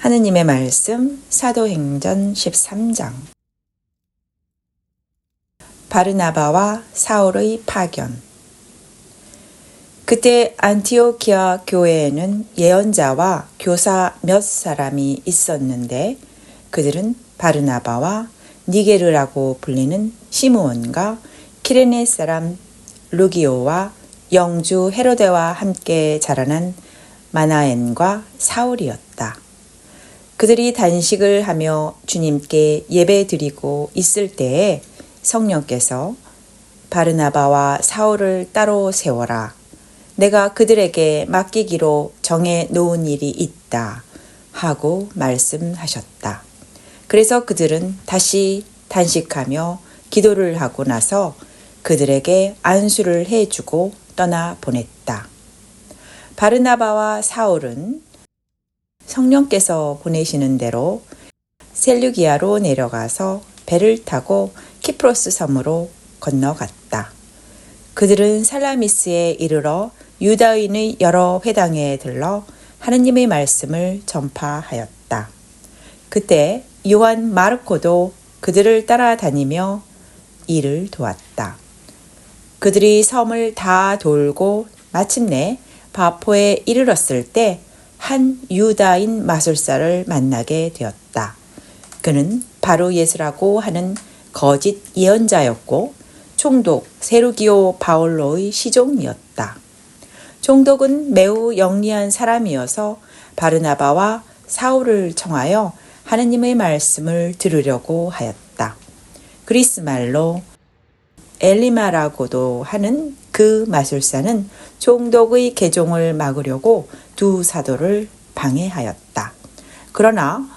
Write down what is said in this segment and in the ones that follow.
하느님의 말씀 사도행전 13장. 바르나바와 사울의 파견. 그때 안티오키아 교회에는 예언자와 교사 몇 사람이 있었는데 그들은 바르나바와 니게르라고 불리는 시므온과 키레네 사람 루기오와 영주 헤로데와 함께 자라난 마나엔과 사울이었다. 그들이 단식을 하며 주님께 예배드리고 있을 때에 성령께서 바르나바와 사울을 따로 세워라. 내가 그들에게 맡기기로 정해 놓은 일이 있다. 하고 말씀하셨다. 그래서 그들은 다시 단식하며 기도를 하고 나서 그들에게 안수를 해주고 떠나 보냈다. 바르나바와 사울은 성령께서 보내시는 대로 셀루기아로 내려가서 배를 타고 키프로스 섬으로 건너갔다. 그들은 살라미스에 이르러 유다인의 여러 회당에 들러 하느님의 말씀을 전파하였다. 그때 요한 마르코도 그들을 따라다니며 일을 도왔다. 그들이 섬을 다 돌고 마침내 바포에 이르렀을 때 한 유다인 마술사를 만나게 되었다. 그는 바로 예수라고 하는 거짓 예언자였고 총독 세루기오 바올로의 시종이었다. 총독은 매우 영리한 사람이어서 바르나바와 사울을 청하여 하느님의 말씀을 들으려고 하였다. 그리스 말로 엘리마라고도 하는 그 마술사는 총독의 계종을 막으려고 두 사도를 방해하였다. 그러나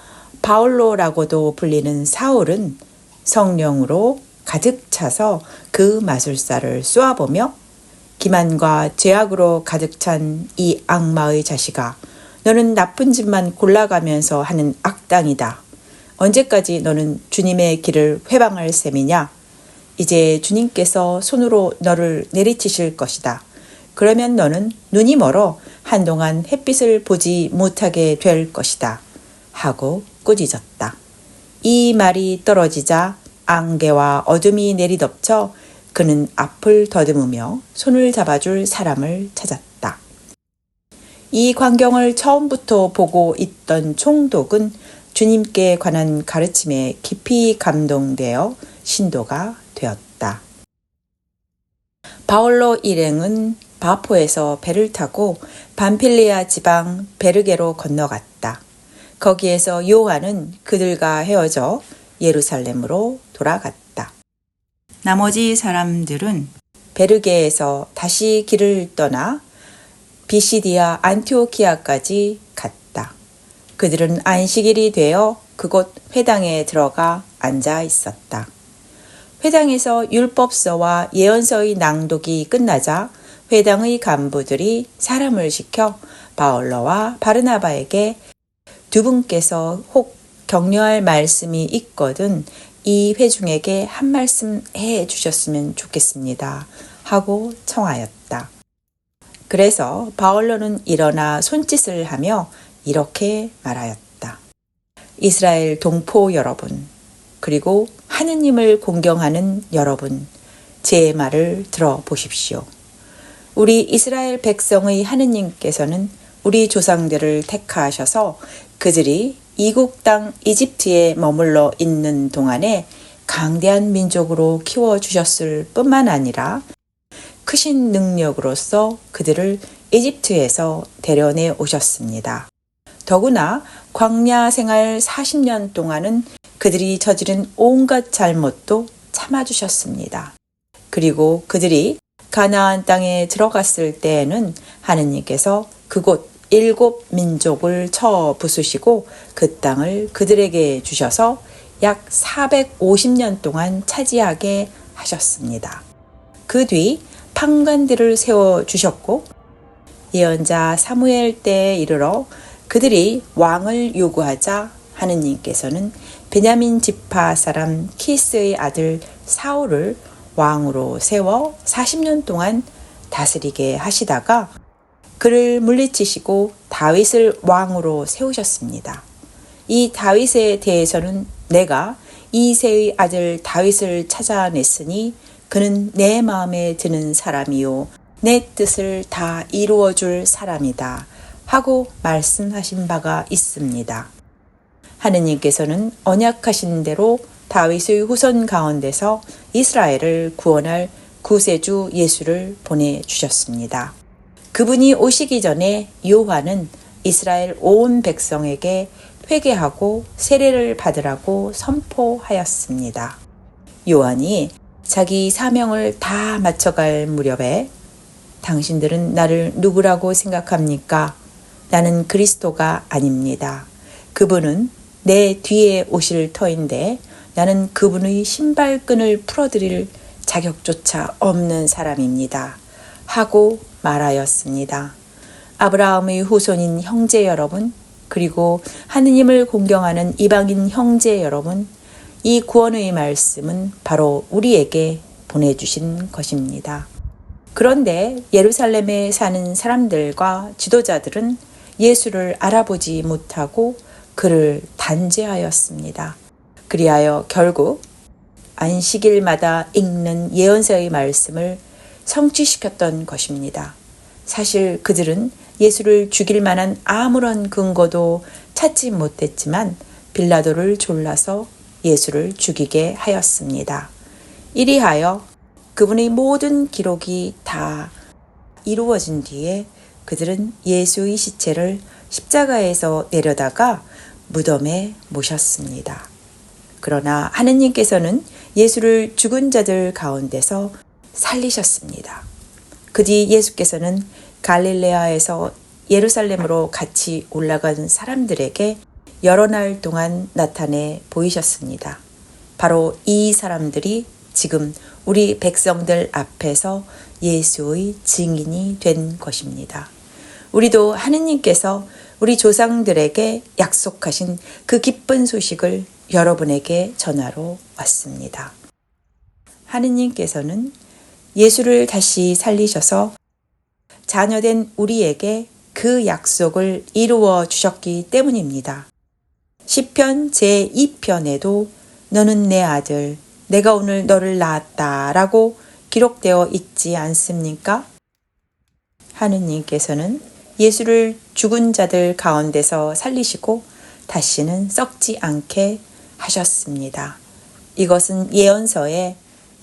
바올로라고도 불리는 사울은 성령으로 가득 차서 그 마술사를 쏘아보며 기만과 죄악으로 가득 찬 이 악마의 자식아, 너는 나쁜 짓만 골라가면서 하는 악당이다. 언제까지 너는 주님의 길을 회방할 셈이냐? 이제 주님께서 손으로 너를 내리치실 것이다. 그러면 너는 눈이 멀어 한동안 햇빛을 보지 못하게 될 것이다. 하고 꾸짖었다. 이 말이 떨어지자 안개와 어둠이 내리덮쳐 그는 앞을 더듬으며 손을 잡아줄 사람을 찾았다. 이 광경을 처음부터 보고 있던 총독은 주님께 관한 가르침에 깊이 감동되어 신도가 되었다. 바올로 일행은 바포에서 배를 타고 밤필리아 지방 베르게로 건너갔다. 거기에서 요한은 그들과 헤어져 예루살렘으로 돌아갔다. 나머지 사람들은 베르게에서 다시 길을 떠나 비시디아 안티오키아까지 갔다. 그들은 안식일이 되어 그곳 회당에 들어가 앉아 있었다. 회당에서 율법서와 예언서의 낭독이 끝나자 회당의 간부들이 사람을 시켜 바올로와 바르나바에게 두 분께서 혹 격려할 말씀이 있거든 이 회중에게 한 말씀 해 주셨으면 좋겠습니다. 하고 청하였다. 그래서 바올로는 일어나 손짓을 하며 이렇게 말하였다. 이스라엘 동포 여러분, 그리고 하느님을 공경하는 여러분, 제 말을 들어보십시오. 우리 이스라엘 백성의 하느님께서는 우리 조상들을 택하셔서 그들이 이국 땅 이집트에 머물러 있는 동안에 강대한 민족으로 키워주셨을 뿐만 아니라 크신 능력으로서 그들을 이집트에서 데려내 오셨습니다. 더구나 광야 생활 40년 동안은 그들이 저지른 온갖 잘못도 참아주셨습니다. 그리고 그들이 가나안 땅에 들어갔을 때에는 하느님께서 그곳 7 민족을 쳐 부수시고 그 땅을 그들에게 주셔서 약 450년 동안 차지하게 하셨습니다. 그 뒤 판관들을 세워주셨고 예언자 사무엘 때에 이르러 그들이 왕을 요구하자 하느님께서는 베냐민 지파 사람 키스의 아들 사울을 왕으로 세워 40년 동안 다스리게 하시다가 그를 물리치시고 다윗을 왕으로 세우셨습니다. 이 다윗에 대해서는 내가 이새의 아들 다윗을 찾아냈으니 그는 내 마음에 드는 사람이요 내 뜻을 다 이루어 줄 사람이다 하고 말씀하신 바가 있습니다. 하느님께서는 언약하신 대로 다윗의 후손 가운데서 이스라엘을 구원할 구세주 예수를 보내주셨습니다. 그분이 오시기 전에 요한은 이스라엘 온 백성에게 회개하고 세례를 받으라고 선포하였습니다. 요한이 자기 사명을 다 마쳐갈 무렵에 당신들은 나를 누구라고 생각합니까? 나는 그리스도가 아닙니다. 그분은 내 뒤에 오실 터인데 나는 그분의 신발끈을 풀어드릴 자격조차 없는 사람입니다. 하고 말하였습니다. 아브라함의 후손인 형제 여러분, 그리고 하느님을 공경하는 이방인 형제 여러분, 이 구원의 말씀은 바로 우리에게 보내주신 것입니다. 그런데 예루살렘에 사는 사람들과 지도자들은 예수를 알아보지 못하고 그를 단죄하였습니다. 그리하여 결국 안식일마다 읽는 예언서의 말씀을 성취시켰던 것입니다. 사실 그들은 예수를 죽일 만한 아무런 근거도 찾지 못했지만 빌라도를 졸라서 예수를 죽이게 하였습니다. 이리하여 그분의 모든 기록이 다 이루어진 뒤에 그들은 예수의 시체를 십자가에서 내려다가 무덤에 모셨습니다. 그러나 하느님께서는 예수를 죽은 자들 가운데서 살리셨습니다. 그 뒤 예수께서는 갈릴레아에서 예루살렘으로 같이 올라간 사람들에게 여러 날 동안 나타내 보이셨습니다. 바로 이 사람들이 지금 우리 백성들 앞에서 예수의 증인이 된 것입니다. 우리도 하느님께서 우리 조상들에게 약속하신 그 기쁜 소식을 여러분에게 전하러 왔습니다. 하느님께서는 예수를 다시 살리셔서 자녀된 우리에게 그 약속을 이루어 주셨기 때문입니다. 시편 제2편에도 너는 내 아들, 내가 오늘 너를 낳았다 라고 기록되어 있지 않습니까? 하느님께서는 예수를 죽은 자들 가운데서 살리시고 다시는 썩지 않게 하셨습니다. 이것은 예언서에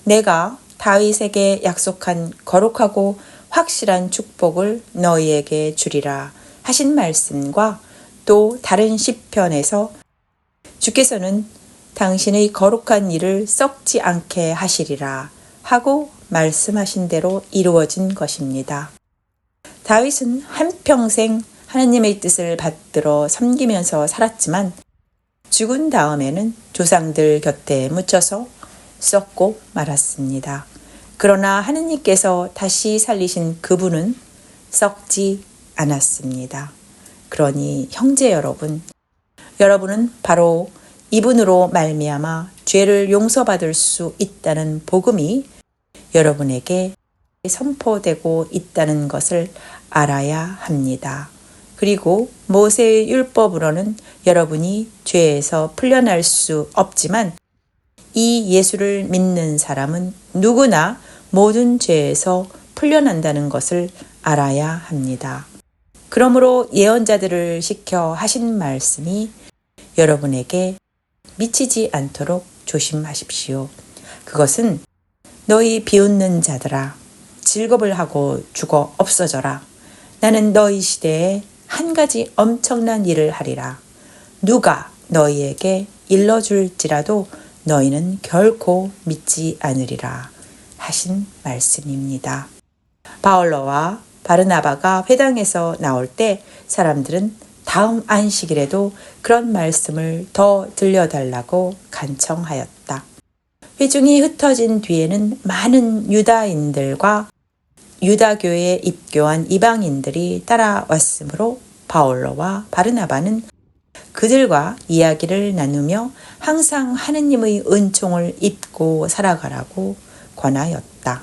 내가 다윗에게 약속한 거룩하고 확실한 축복을 너희에게 주리라 하신 말씀과 또 다른 시편에서 주께서는 당신의 거룩한 일을 썩지 않게 하시리라 하고 말씀하신 대로 이루어진 것입니다. 다윗은 한평생 하나님의 뜻을 받들어 섬기면서 살았지만 죽은 다음에는 조상들 곁에 묻혀서 썩고 말았습니다. 그러나 하느님께서 다시 살리신 그분은 썩지 않았습니다. 그러니 형제 여러분, 여러분은 바로 이분으로 말미암아 죄를 용서받을 수 있다는 복음이 여러분에게 선포되고 있다는 것을 알아야 합니다. 그리고 모세의 율법으로는 여러분이 죄에서 풀려날 수 없지만 이 예수를 믿는 사람은 누구나 모든 죄에서 풀려난다는 것을 알아야 합니다. 그러므로 예언자들을 시켜 하신 말씀이 여러분에게 미치지 않도록 조심하십시오. 그것은 너희 비웃는 자들아 즐겁을 하고 죽어 없어져라. 나는 너희 시대에 한 가지 엄청난 일을 하리라. 누가 너희에게 일러줄지라도 너희는 결코 믿지 않으리라 하신 말씀입니다. 바울로와 바르나바가 회당에서 나올 때 사람들은 다음 안식일에도 그런 말씀을 더 들려달라고 간청하였다. 회중이 흩어진 뒤에는 많은 유다인들과 유다교에 입교한 이방인들이 따라왔으므로 바울로와 바르나바는 그들과 이야기를 나누며 항상 하느님의 은총을 입고 살아가라고 권하였다.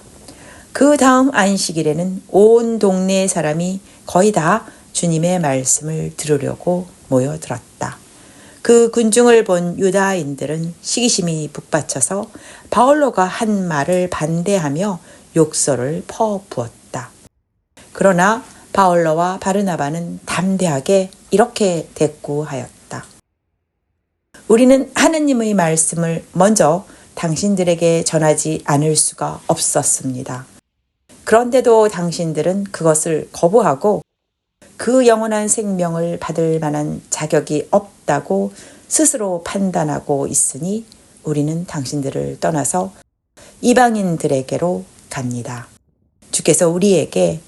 그 다음 안식일에는 온 동네 사람이 거의 다 주님의 말씀을 들으려고 모여들었다. 그 군중을 본 유다인들은 시기심이 북받쳐서 바올로가 한 말을 반대하며 욕설을 퍼부었다. 그러나 바올로와 바르나바는 담대하게 이렇게 대꾸하였다. 우리는 하느님의 말씀을 먼저 당신들에게 전하지 않을 수가 없었습니다. 그런데도 당신들은 그것을 거부하고 그 영원한 생명을 받을 만한 자격이 없다고 스스로 판단하고 있으니 우리는 당신들을 떠나서 이방인들에게로 갑니다. 주께서 우리에게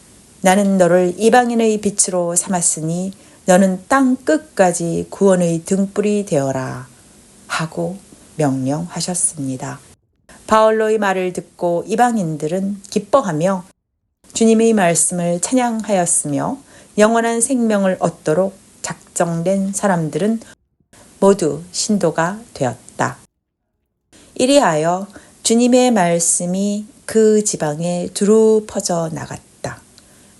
나는 너를 이방인의 빛으로 삼았으니 너는 땅 끝까지 구원의 등불이 되어라 하고 명령하셨습니다. 바올로의 말을 듣고 이방인들은 기뻐하며 주님의 말씀을 찬양하였으며 영원한 생명을 얻도록 작정된 사람들은 모두 신도가 되었다. 이리하여 주님의 말씀이 그 지방에 두루 퍼져 나갔다.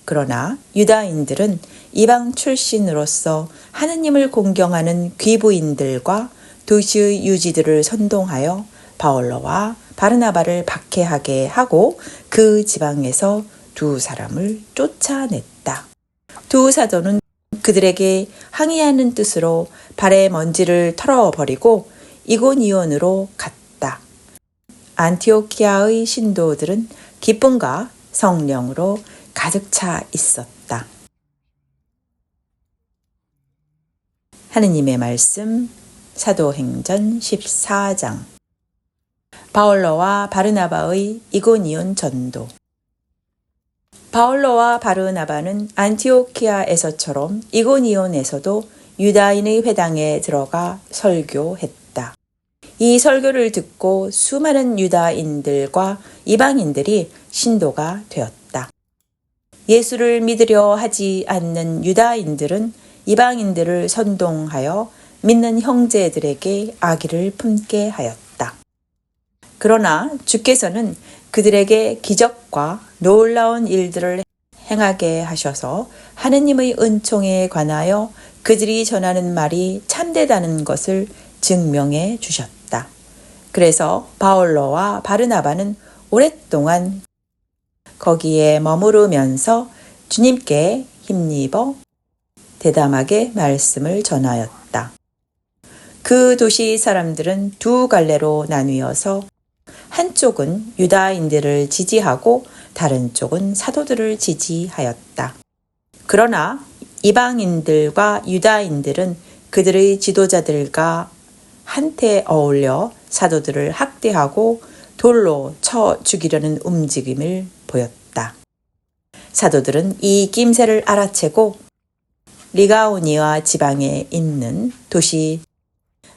그러나 유다인들은 이방 출신으로서 하느님을 공경하는 귀부인들과 도시의 유지들을 선동하여 바올로와 바르나바를 박해하게 하고 그 지방에서 두 사람을 쫓아냈다. 두 사도는 그들에게 항의하는 뜻으로 발의 먼지를 털어버리고 이고니온으로 갔다. 안티오키아의 신도들은 기쁨과 성령으로 가득 차 있었다. 하느님의 말씀 사도행전 14장. 바올로와 바르나바의 이고니온 전도. 바올로와 바르나바는 안티오키아에서처럼 이고니온에서도 유다인의 회당에 들어가 설교했다. 이 설교를 듣고 수많은 유다인들과 이방인들이 신도가 되었다. 예수를 믿으려 하지 않는 유다인들은 이방인들을 선동하여 믿는 형제들에게 악의를 품게 하였다. 그러나 주께서는 그들에게 기적과 놀라운 일들을 행하게 하셔서 하느님의 은총에 관하여 그들이 전하는 말이 참되다는 것을 증명해 주셨다. 그래서 바올로와 바르나바는 오랫동안 거기에 머무르면서 주님께 힘입어 대담하게 말씀을 전하였다. 그 도시 사람들은 두 갈래로 나뉘어서 한쪽은 유다인들을 지지하고 다른 쪽은 사도들을 지지하였다. 그러나 이방인들과 유다인들은 그들의 지도자들과 한테 어울려 사도들을 학대하고 돌로 쳐 죽이려는 움직임을 보였다. 사도들은 이 낌새를 알아채고 리가오니아 지방에 있는 도시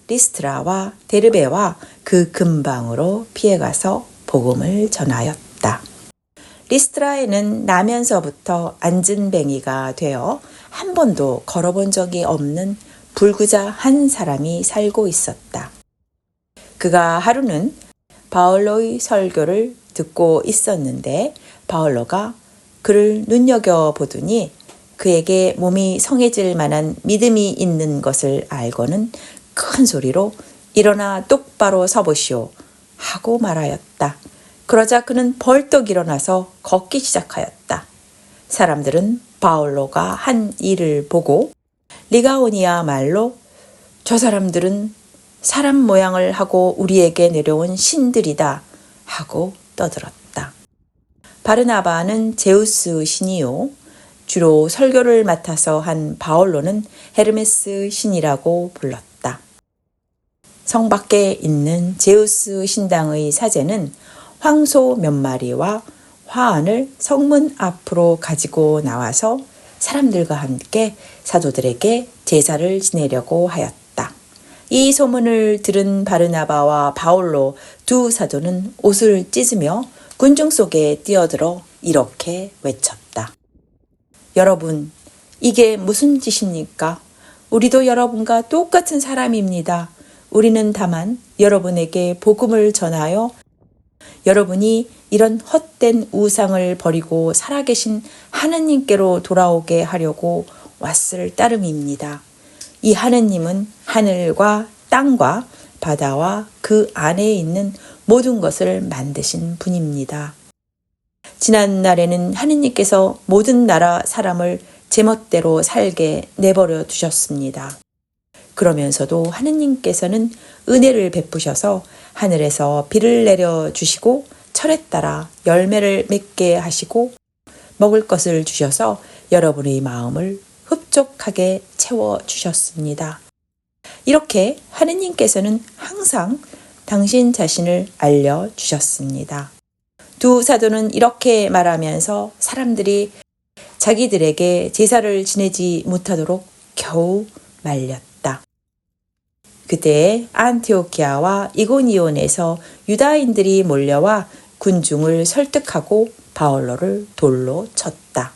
리스트라와 데르베와 그 근방으로 피해가서 복음을 전하였다. 리스트라에는 나면서부터 앉은뱅이가 되어 한 번도 걸어본 적이 없는 불구자 한 사람이 살고 있었다. 그가 하루는 바올로의 설교를 듣고 있었는데 바올로가 그를 눈여겨보더니 그에게 몸이 성해질 만한 믿음이 있는 것을 알고는 큰 소리로 일어나 똑바로 서보시오 하고 말하였다. 그러자 그는 벌떡 일어나서 걷기 시작하였다. 사람들은 바올로가 한 일을 보고 리가오니아 말로 저 사람들은 사람 모양을 하고 우리에게 내려온 신들이다 하고 떠들었다. 바르나바는 제우스 신이요 주로 설교를 맡아서 한 바올로는 헤르메스 신이라고 불렀다. 성 밖에 있는 제우스 신당의 사제는 황소 몇 마리와 화환을 성문 앞으로 가지고 나와서 사람들과 함께 사도들에게 제사를 지내려고 하였다. 이 소문을 들은 바르나바와 바올로 두 사도는 옷을 찢으며 군중 속에 뛰어들어 이렇게 외쳤다. 여러분, 이게 무슨 짓입니까? 우리도 여러분과 똑같은 사람입니다. 우리는 다만 여러분에게 복음을 전하여 여러분이 이런 헛된 우상을 버리고 살아계신 하느님께로 돌아오게 하려고 왔을 따름입니다. 이 하느님은 하늘과 땅과 바다와 그 안에 있는 모든 것을 만드신 분입니다. 지난 날에는 하느님께서 모든 나라 사람을 제멋대로 살게 내버려 두셨습니다. 그러면서도 하느님께서는 은혜를 베푸셔서 하늘에서 비를 내려 주시고 철에 따라 열매를 맺게 하시고 먹을 것을 주셔서 여러분의 마음을 흡족하게 채워 주셨습니다. 이렇게 하느님께서는 항상 당신 자신을 알려주셨습니다. 두 사도는 이렇게 말하면서 사람들이 자기들에게 제사를 지내지 못하도록 겨우 말렸다. 그때 안티오키아와 이고니온에서 유다인들이 몰려와 군중을 설득하고 바울로를 돌로 쳤다.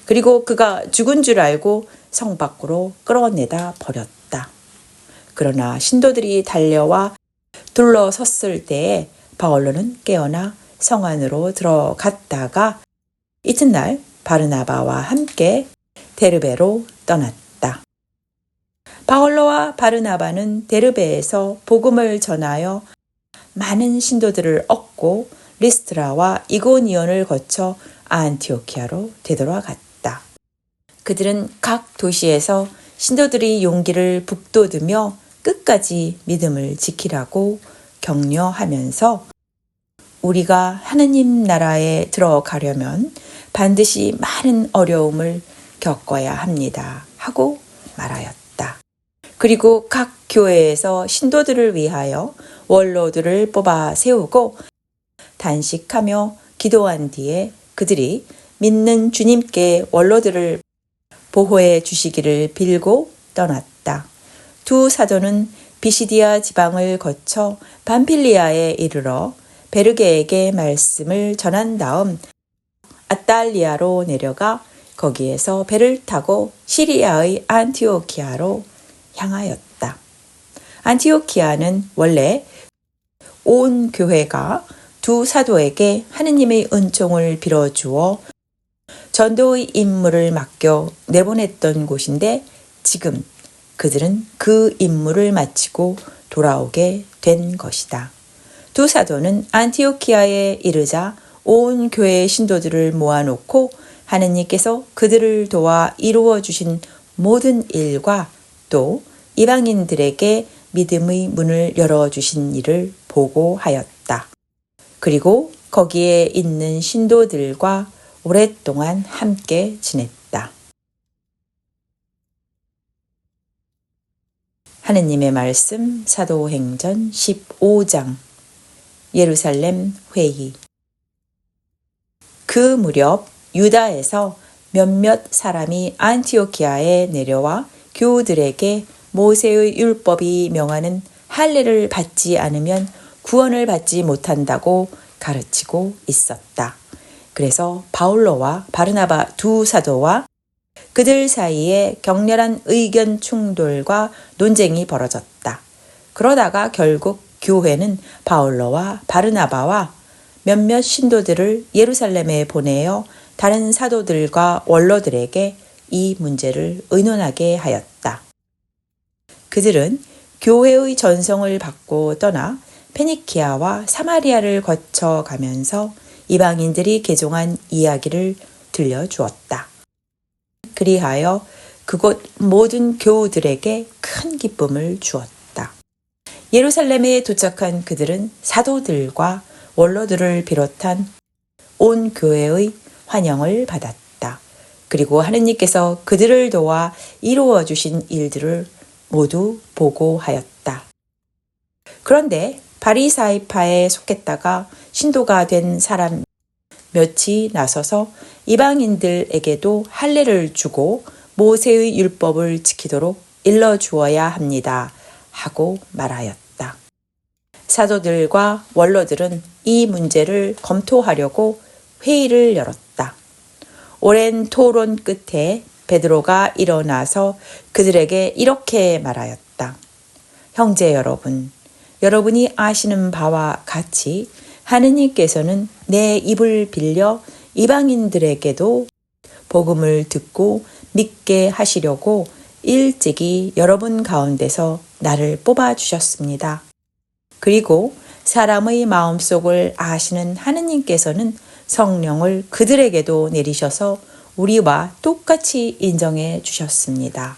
그리고 그가 죽은 줄 알고 성 밖으로 끌어내다 버렸다. 그러나 신도들이 달려와 둘러섰을 때에 바울로는 깨어나 성 안으로 들어갔다가 이튿날 바르나바와 함께 데르베로 떠났다. 바울로와 바르나바는 데르베에서 복음을 전하여 많은 신도들을 얻고 리스트라와 이고니온을 거쳐 안티오키아로 되돌아갔다. 그들은 각 도시에서 신도들이 용기를 북돋으며 끝까지 믿음을 지키라고 격려하면서 우리가 하느님 나라에 들어가려면 반드시 많은 어려움을 겪어야 합니다. 하고 말하였다. 그리고 각 교회에서 신도들을 위하여 원로들을 뽑아 세우고 단식하며 기도한 뒤에 그들이 믿는 주님께 원로들을 보호해 주시기를 빌고 떠났다. 두 사도는 비시디아 지방을 거쳐 밤필리아에 이르러 베르게에게 말씀을 전한 다음 아탈리아로 내려가 거기에서 배를 타고 시리아의 안티오키아로 향하였다. 안티오키아는 원래 온 교회가 두 사도에게 하느님의 은총을 빌어주어 전도의 임무를 맡겨 내보냈던 곳인데 지금 그들은 그 임무를 마치고 돌아오게 된 것이다. 두 사도는 안티오키아에 이르자 온 교회의 신도들을 모아놓고 하느님께서 그들을 도와 이루어 주신 모든 일과 또 이방인들에게 믿음의 문을 열어주신 일을 보고하였다. 그리고 거기에 있는 신도들과 오랫동안 함께 지냈다. 하느님의 말씀 사도행전 15장 예루살렘 회의. 그 무렵 유다에서 몇몇 사람이 안티오키아에 내려와 교우들에게 모세의 율법이 명하는 할례를 받지 않으면 구원을 받지 못한다고 가르치고 있었다. 그래서 바울로와 바르나바 두 사도와 그들 사이에 격렬한 의견 충돌과 논쟁이 벌어졌다. 그러다가 결국 교회는 바울로와 바르나바와 몇몇 신도들을 예루살렘에 보내어 다른 사도들과 원로들에게 이 문제를 의논하게 하였다. 그들은 교회의 전성을 받고 떠나 페니키아와 사마리아를 거쳐 가면서 이방인들이 개종한 이야기를 들려주었다. 그리하여 그곳 모든 교우들에게 큰 기쁨을 주었다. 예루살렘에 도착한 그들은 사도들과 원로들을 비롯한 온 교회의 환영을 받았다. 그리고 하느님께서 그들을 도와 이루어 주신 일들을 모두 보고하였다. 그런데 바리사이파에 속했다가 신도가 된 사람 몇이 나서서 이방인들에게도 할례를 주고 모세의 율법을 지키도록 일러주어야 합니다. 하고 말하였다. 사도들과 원로들은 이 문제를 검토하려고 회의를 열었다. 오랜 토론 끝에 베드로가 일어나서 그들에게 이렇게 말하였다. 형제 여러분, 여러분이 아시는 바와 같이 하느님께서는 내 입을 빌려 이방인들에게도 복음을 듣고 믿게 하시려고 일찍이 여러분 가운데서 나를 뽑아주셨습니다. 그리고 사람의 마음속을 아시는 하느님께서는 성령을 그들에게도 내리셔서 우리와 똑같이 인정해 주셨습니다.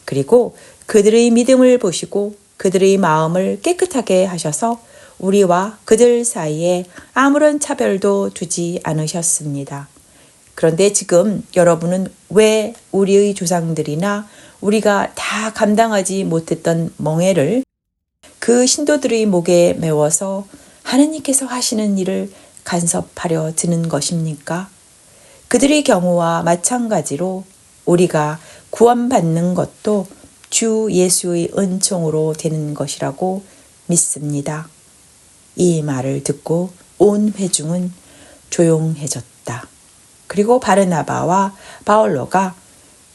그리고 그들의 믿음을 보시고 그들의 마음을 깨끗하게 하셔서 우리와 그들 사이에 아무런 차별도 두지 않으셨습니다. 그런데 지금 여러분은 왜 우리의 조상들이나 우리가 다 감당하지 못했던 멍에를 그 신도들의 목에 메워서 하느님께서 하시는 일을 간섭하려 드는 것입니까? 그들의 경우와 마찬가지로 우리가 구원받는 것도 주 예수의 은총으로 되는 것이라고 믿습니다. 이 말을 듣고 온 회중은 조용해졌다. 그리고 바르나바와 바울로가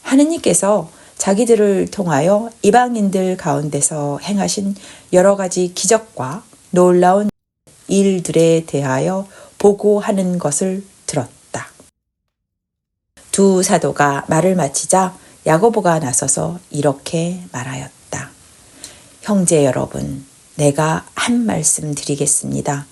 하느님께서 자기들을 통하여 이방인들 가운데서 행하신 여러 가지 기적과 놀라운 일들에 대하여 보고하는 것을 들었다. 두 사도가 말을 마치자 야고보가 나서서 이렇게 말하였다. 형제 여러분, 내가 한 말씀 드리겠습니다.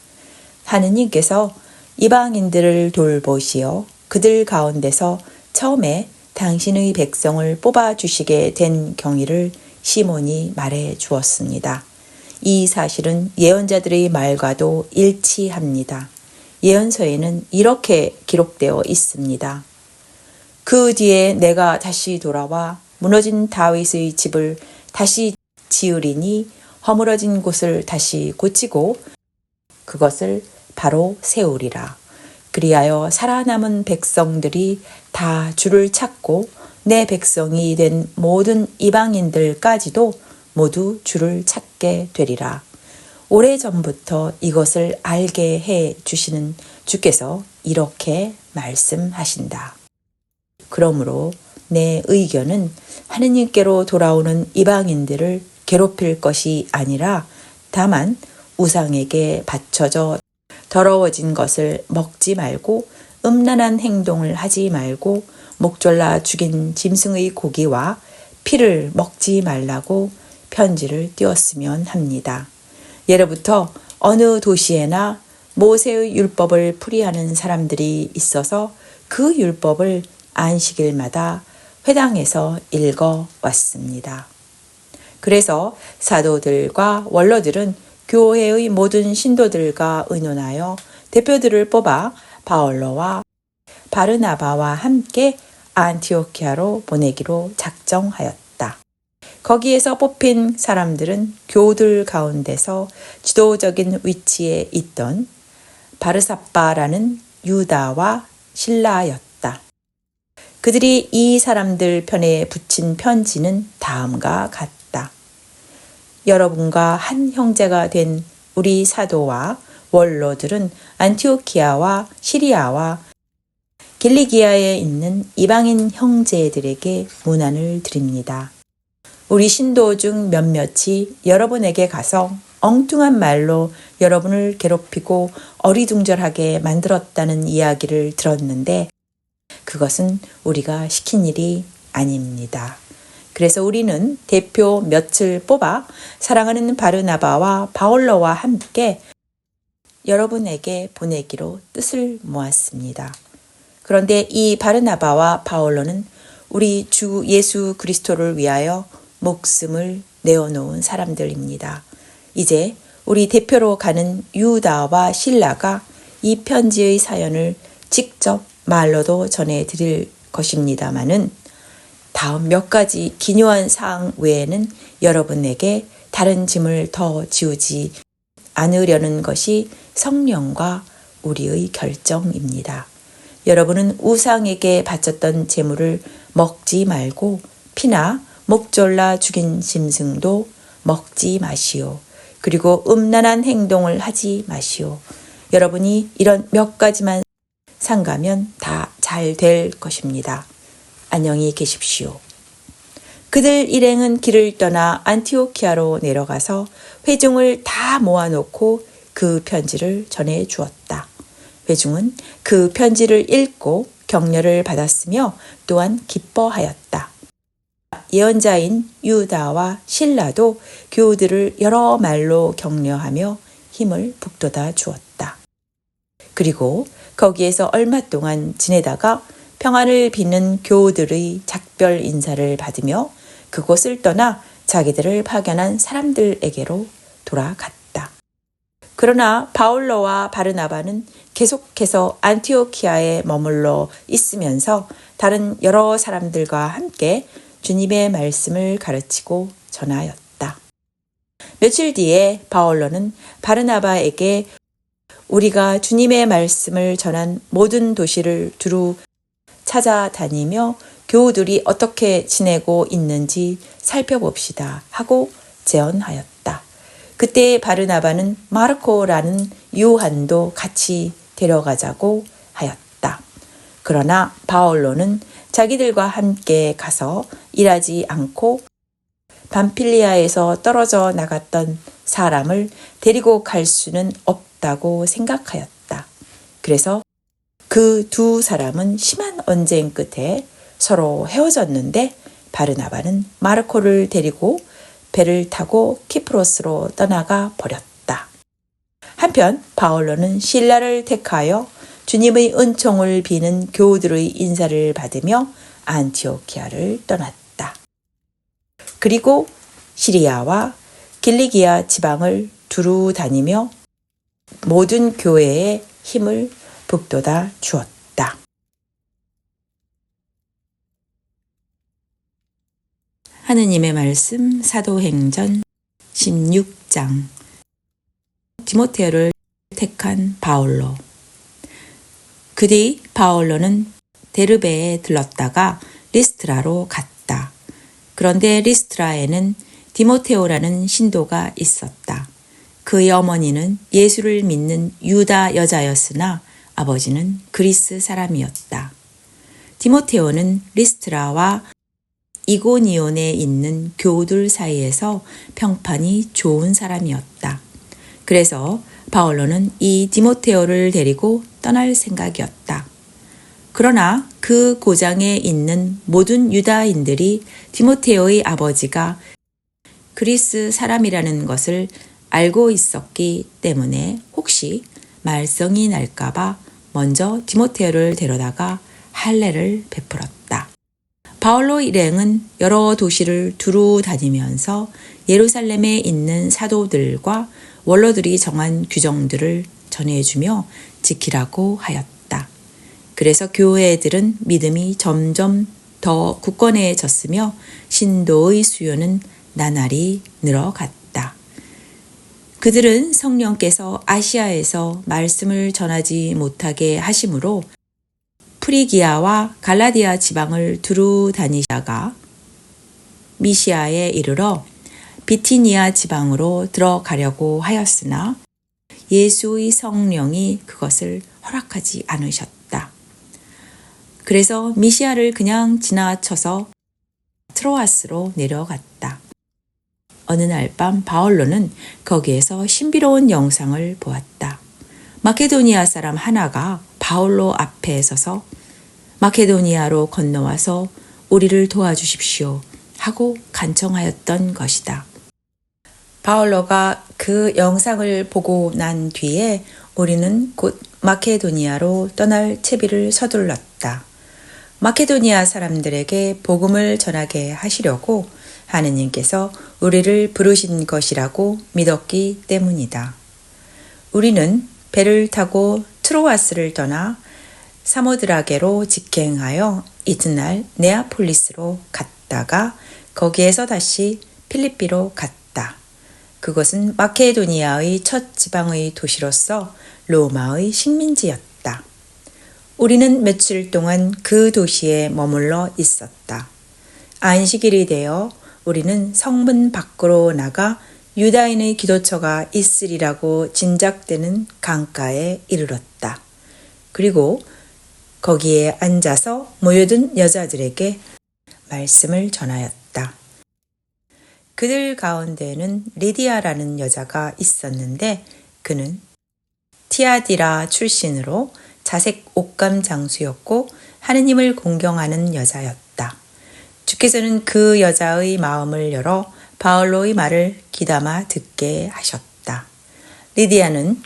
하느님께서 이방인들을 돌보시어 그들 가운데서 처음에 당신의 백성을 뽑아주시게 된 경위를 시몬이 말해 주었습니다. 이 사실은 예언자들의 말과도 일치합니다. 예언서에는 이렇게 기록되어 있습니다. 그 뒤에 내가 다시 돌아와 무너진 다윗의 집을 다시 지으리니 허물어진 곳을 다시 고치고 그것을 바로 세우리라. 그리하여 살아남은 백성들이 다 주를 찾고 내 백성이 된 모든 이방인들까지도 모두 주를 찾게 되리라. 오래전부터 이것을 알게 해 주시는 주께서 이렇게 말씀하신다. 그러므로 내 의견은 하느님께로 돌아오는 이방인들을 괴롭힐 것이 아니라 다만 우상에게 바쳐져 더러워진 것을 먹지 말고 음란한 행동을 하지 말고 목졸라 죽인 짐승의 고기와 피를 먹지 말라고 편지를 띄웠으면 합니다. 예로부터 어느 도시에나 모세의 율법을 풀이하는 사람들이 있어서 그 율법을 안식일마다 회당에서 읽어 왔습니다. 그래서 사도들과 원로들은 교회의 모든 신도들과 의논하여 대표들을 뽑아 바울로와 바르나바와 함께 안티오키아로 보내기로 작정하였다. 거기에서 뽑힌 사람들은 교우들 가운데서 지도적인 위치에 있던 바르사바라는 유다와 실라였다. 그들이 이 사람들 편에 붙인 편지는 다음과 같다. 여러분과 한 형제가 된 우리 사도와 원로들은 안티오키아와 시리아와 길리기아에 있는 이방인 형제들에게 문안을 드립니다. 우리 신도 중 몇몇이 여러분에게 가서 엉뚱한 말로 여러분을 괴롭히고 어리둥절하게 만들었다는 이야기를 들었는데 그것은 우리가 시킨 일이 아닙니다. 그래서 우리는 대표 몇을 뽑아 사랑하는 바르나바와 바울로와 함께 여러분에게 보내기로 뜻을 모았습니다. 그런데 이 바르나바와 바울로는 우리 주 예수 그리스도를 위하여 목숨을 내어놓은 사람들입니다. 이제 우리 대표로 가는 유다와 실라가 이 편지의 사연을 직접 말로도 전해드릴 것입니다마는 다음 몇 가지 기묘한 사항 외에는 여러분에게 다른 짐을 더 지우지 않으려는 것이 성령과 우리의 결정입니다. 여러분은 우상에게 바쳤던 제물을 먹지 말고 피나 목졸라 죽인 짐승도 먹지 마시오. 그리고 음란한 행동을 하지 마시오. 여러분이 이런 몇 가지만 삼가면 다 잘 될 것입니다. 안녕히 계십시오. 그들 일행은 길을 떠나 안티오키아로 내려가서 회중을 다 모아놓고 그 편지를 전해 주었다. 회중은 그 편지를 읽고 격려를 받았으며 또한 기뻐하였다. 예언자인 유다와 실라도 교우들을 여러 말로 격려하며 힘을 북돋아 주었다. 그리고 거기에서 얼마 동안 지내다가 평안을 비는 교우들의 작별 인사를 받으며 그곳을 떠나 자기들을 파견한 사람들에게로 돌아갔다. 그러나 바울로와 바르나바는 계속해서 안티오키아에 머물러 있으면서 다른 여러 사람들과 함께 주님의 말씀을 가르치고 전하였다. 며칠 뒤에 바울로는 바르나바에게 우리가 주님의 말씀을 전한 모든 도시를 두루 찾아다니며 교우들이 어떻게 지내고 있는지 살펴봅시다 하고 제언하였다. 그때 바르나바는 마르코라는 요한도 같이 데려가자고 하였다. 그러나 바울로는 자기들과 함께 가서 일하지 않고 밤필리아에서 떨어져 나갔던 사람을 데리고 갈 수는 없다고 생각하였다. 그래서 그 두 사람은 심한 언쟁 끝에 서로 헤어졌는데 바르나바는 마르코를 데리고 배를 타고 키프로스로 떠나가 버렸다. 한편 바울로는 실라를 택하여 주님의 은총을 비는 교우들의 인사를 받으며 안티오키아를 떠났다. 그리고 시리아와 길리기아 지방을 두루 다니며 모든 교회에 힘을 북돋아 주었다. 하느님의 말씀 사도행전 16장 디모데를 택한 바울로. 그 뒤 바울로는 데르베에 들렀다가 리스트라로 갔다. 그런데 리스트라에는 디모데라는 신도가 있었다. 그의 어머니는 예수를 믿는 유다 여자였으나 아버지는 그리스 사람이었다. 디모데는 리스트라와 이고니온에 있는 교우들 사이에서 평판이 좋은 사람이었다. 그래서 바울로는 이 디모데를 데리고 떠날 생각이었다. 그러나 그 고장에 있는 모든 유다인들이 디모데의 아버지가 그리스 사람이라는 것을 알고 있었기 때문에 혹시 말썽이 날까봐 먼저 디모데를 데려다가 할례를 베풀었다. 바울로 일행은 여러 도시를 두루 다니면서 예루살렘에 있는 사도들과 원로들이 정한 규정들을 전해주며 지키라고 하였다. 그래서 교회들은 믿음이 점점 더 굳건해졌으며 신도의 수요는 나날이 늘어갔다. 그들은 성령께서 아시아에서 말씀을 전하지 못하게 하심으로 프리기아와 갈라디아 지방을 두루 다니다가 미시아에 이르러 비티니아 지방으로 들어가려고 하였으나 예수의 성령이 그것을 허락하지 않으셨다. 그래서 미시아를 그냥 지나쳐서 트로아스로 내려갔다. 어느 날 밤 바울로는 거기에서 신비로운 영상을 보았다. 마케도니아 사람 하나가 바울로 앞에 서서 마케도니아로 건너와서 우리를 도와주십시오 하고 간청하였던 것이다. 바울로가 그 영상을 보고 난 뒤에 우리는 곧 마케도니아로 떠날 채비를 서둘렀다. 마케도니아 사람들에게 복음을 전하게 하시려고 하느님께서 우리를 부르신 것이라고 믿었기 때문이다. 우리는 배를 타고 트로아스를 떠나 사모드라게로 직행하여 이튿날 네아폴리스로 갔다가 거기에서 다시 필리피로 갔다. 그것은 마케도니아의 첫 지방의 도시로서 로마의 식민지였다. 우리는 며칠 동안 그 도시에 머물러 있었다. 안식일이 되어 우리는 성문 밖으로 나가 유다인의 기도처가 있으리라고 짐작되는 강가에 이르렀다. 그리고 거기에 앉아서 모여든 여자들에게 말씀을 전하였다. 그들 가운데에는 리디아라는 여자가 있었는데 그는 티아디라 출신으로 자색 옥감 장수였고 하느님을 공경하는 여자였다. 주께서는 그 여자의 마음을 열어 바울로의 말을 귀담아 듣게 하셨다. 리디아는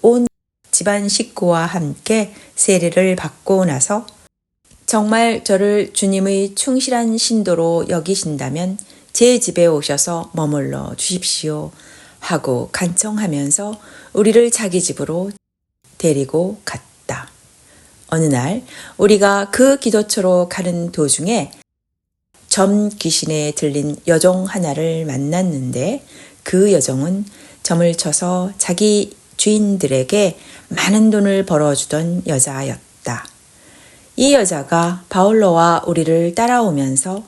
온 집안 식구와 함께 세례를 받고 나서 정말 저를 주님의 충실한 신도로 여기신다면 제 집에 오셔서 머물러 주십시오 하고 간청하면서 우리를 자기 집으로 데리고 갔다. 어느 날 우리가 그 기도처로 가는 도중에 점 귀신에 들린 여종 하나를 만났는데 그 여종은 점을 쳐서 자기 주인들에게 많은 돈을 벌어주던 여자였다. 이 여자가 바울로와 우리를 따라오면서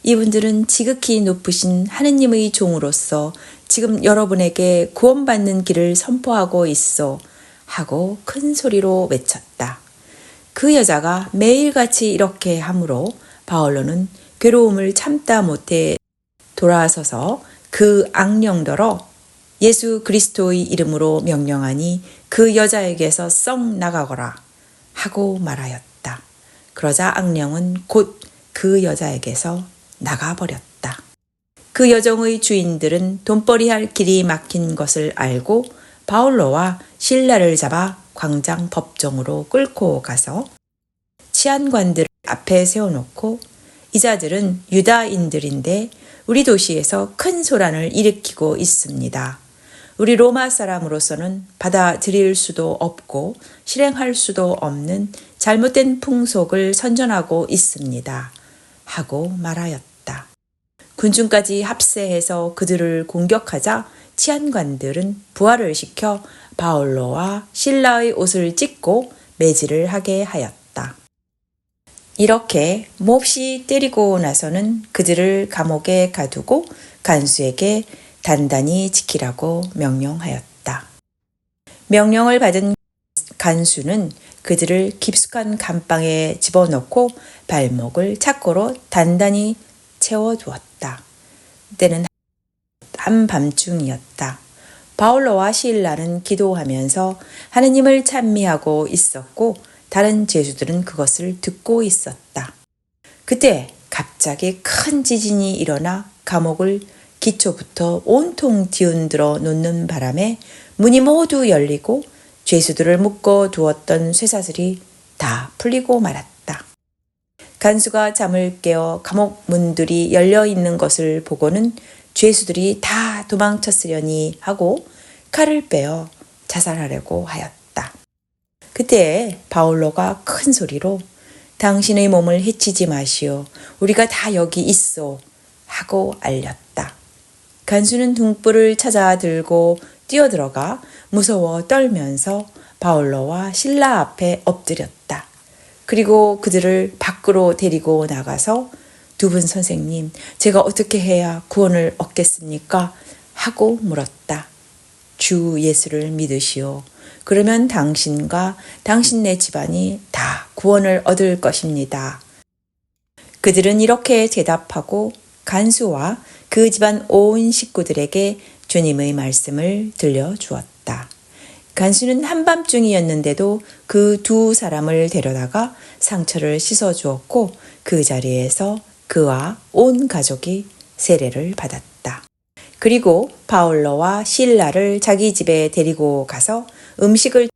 이분들은 지극히 높으신 하느님의 종으로서 지금 여러분에게 구원받는 길을 선포하고 있어 하고 큰 소리로 외쳤다. 그 여자가 매일같이 이렇게 하므로 바울로는 괴로움을 참다 못해 돌아서서 그 악령더러 예수 그리스도의 이름으로 명령하니 그 여자에게서 썩 나가거라 하고 말하였다. 그러자 악령은 곧 그 여자에게서 나가버렸다. 그 여종의 주인들은 돈벌이 할 길이 막힌 것을 알고 바울로와 실라를 잡아 광장 법정으로 끌고 가서 치안관들 앞에 세워놓고 이 자들은 유다인들인데 우리 도시에서 큰 소란을 일으키고 있습니다. 우리 로마 사람으로서는 받아들일 수도 없고 실행할 수도 없는 잘못된 풍속을 선전하고 있습니다. 하고 말하였다. 군중까지 합세해서 그들을 공격하자 치안관들은 부하를 시켜 바울로와 실라의 옷을 찢고 매질을 하게 하였다. 이렇게 몹시 때리고 나서는 그들을 감옥에 가두고 간수에게 단단히 지키라고 명령하였다. 명령을 받은 간수는 그들을 깊숙한 감방에 집어넣고 발목을 착고로 단단히 채워두었다. 때는 한밤중이었다. 바울로와 실라는 기도하면서 하느님을 찬미하고 있었고 다른 죄수들은 그것을 듣고 있었다. 그때 갑자기 큰 지진이 일어나 감옥을 기초부터 온통 뒤흔들어 놓는 바람에 문이 모두 열리고 죄수들을 묶어 두었던 쇠사슬이 다 풀리고 말았다. 간수가 잠을 깨어 감옥 문들이 열려 있는 것을 보고는 죄수들이 다 도망쳤으려니 하고 칼을 빼어 자살하려고 하였다. 그때 바울로가 큰 소리로 당신의 몸을 해치지 마시오. 우리가 다 여기 있어 하고 알렸다. 간수는 등불을 찾아 들고 뛰어들어가 무서워 떨면서 바울로와 실라 앞에 엎드렸다. 그리고 그들을 밖으로 데리고 나가서 두 분 선생님, 제가 어떻게 해야 구원을 얻겠습니까? 하고 물었다. 주 예수를 믿으시오. 그러면 당신과 당신네 집안이 다 구원을 얻을 것입니다. 그들은 이렇게 대답하고 간수와 그 집안 온 식구들에게 주님의 말씀을 들려주었다. 간수는 한밤중이었는데도 그 두 사람을 데려다가 상처를 씻어주었고 그 자리에서 그와 온 가족이 세례를 받았다. 그리고 바울로와 실라를 자기 집에 데리고 가서 음식을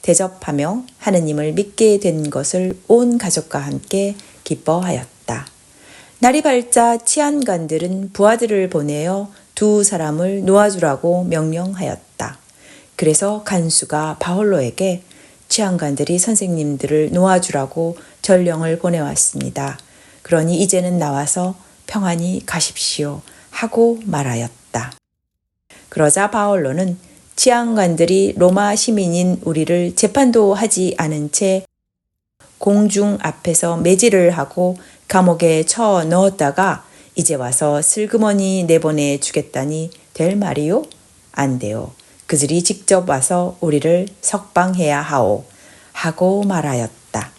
대접하며 하느님을 믿게 된 것을 온 가족과 함께 기뻐하였다. 날이 밝자 치안관들은 부하들을 보내어 두 사람을 놓아주라고 명령하였다. 그래서 간수가 바울로에게 치안관들이 선생님들을 놓아주라고 전령을 보내왔습니다. 그러니 이제는 나와서 평안히 가십시오 하고 말하였다. 그러자 바울로는 치안관들이 로마 시민인 우리를 재판도 하지 않은 채 공중 앞에서 매질을 하고 감옥에 쳐 넣었다가 이제 와서 슬그머니 내보내 주겠다니 될 말이요? 안 돼요. 그들이 직접 와서 우리를 석방해야 하오 하고 말하였다.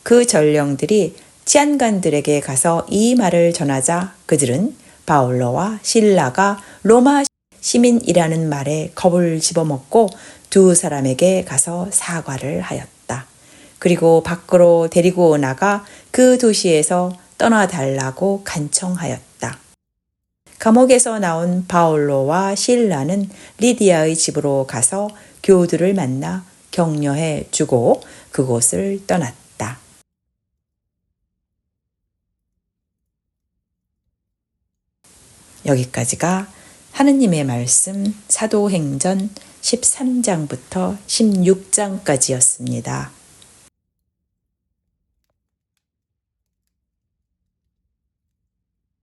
그 전령들이 치안관들에게 가서 이 말을 전하자 그들은 바울로와 실라가 로마 시민이라는 말에 겁을 집어먹고 두 사람에게 가서 사과를 하였다. 그리고 밖으로 데리고 나가 그 도시에서 떠나달라고 간청하였다. 감옥에서 나온 바올로와 실라는 리디아의 집으로 가서 교우들을 만나 격려해 주고 그곳을 떠났다. 여기까지가 하느님의 말씀 사도행전 13장부터 16장까지였습니다.